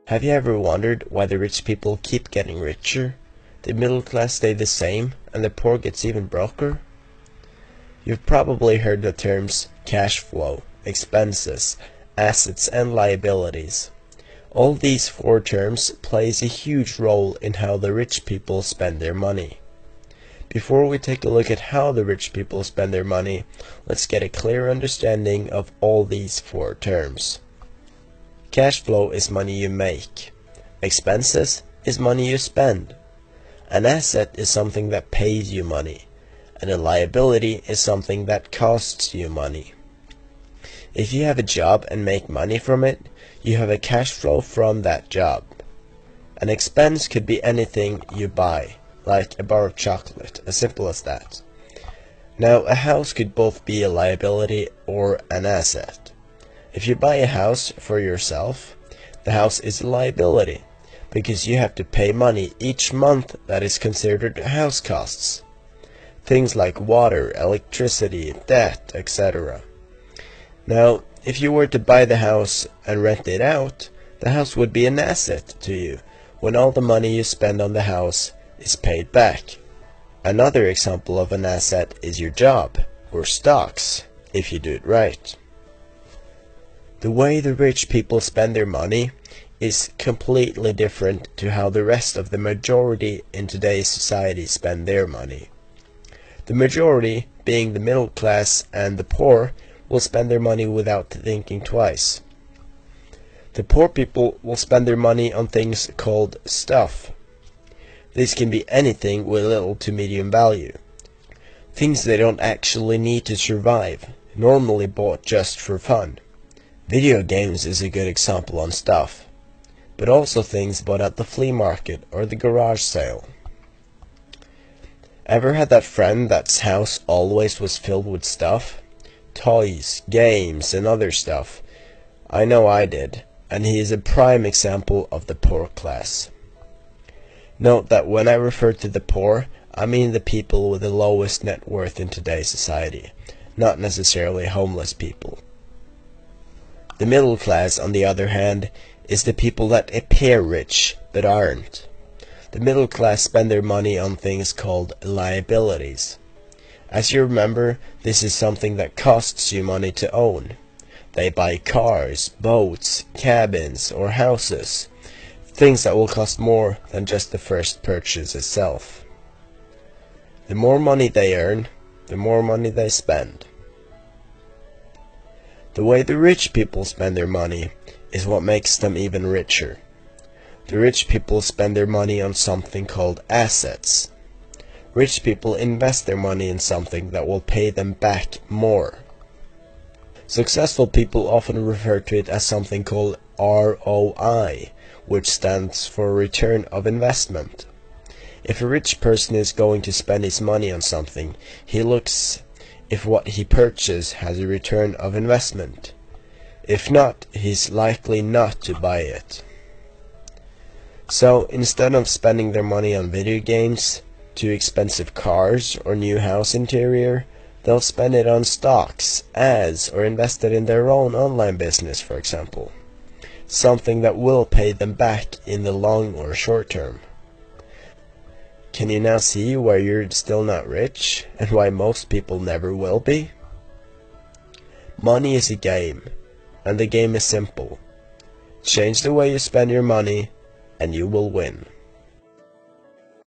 Have you ever wondered why the rich people keep getting richer, the middle class stay the same, and the poor gets even broker? You've probably heard the terms cash flow, expenses, assets, and liabilities. All these four terms plays a huge role in how the rich people spend their money. Before we take a look at how the rich people spend their money, let's get a clear understanding of all these four terms. Cash flow is money you make. Expenses is money you spend. An asset is something that pays you money. And a liability is something that costs you money. If you have a job and make money from it, you have a cash flow from that job. An expense could be anything you buy, like a bar of chocolate, as simple as that. Now, a house could both be a liability or an asset. If you buy a house for yourself, the house is a liability, because you have to pay money each month that is considered house costs. Things like water, electricity, debt, etc. Now, if you were to buy the house and rent it out, the house would be an asset to you when all the money you spend on the house is paid back. Another example of an asset is your job, or stocks, if you do it right. The way the rich people spend their money is completely different to how the rest of the majority in today's society spend their money. The majority, being the middle class and the poor, will spend their money without thinking twice. The poor people will spend their money on things called stuff. This can be anything with little to medium value. Things they don't actually need to survive, normally bought just for fun. Video games is a good example on stuff, but also things bought at the flea market or the garage sale. Ever had that friend that's house always was filled with stuff? Toys, games, and other stuff. I know I did, and he is a prime example of the poor class. Note that when I refer to the poor, I mean the people with the lowest net worth in today's society, not necessarily homeless people. The middle class, on the other hand, is the people that appear rich, but aren't. The middle class spend their money on things called liabilities. As you remember, this is something that costs you money to own. They buy cars, boats, cabins, or houses. Things that will cost more than just the first purchase itself. The more money they earn, the more money they spend. The way the rich people spend their money is what makes them even richer. The rich people spend their money on something called assets. Rich people invest their money in something that will pay them back more. Successful people often refer to it as something called ROI, which stands for return of investment. If a rich person is going to spend his money on something, he looks if what he purchased has a return of investment. If not, he's likely not to buy it. So instead of spending their money on video games, too expensive cars, or new house interior, they'll spend it on stocks, ads, or invest it in their own online business, for example. Something that will pay them back in the long or short term. Can you now see why you're still not rich, and why most people never will be? Money is a game, and the game is simple. Change the way you spend your money, and you will win.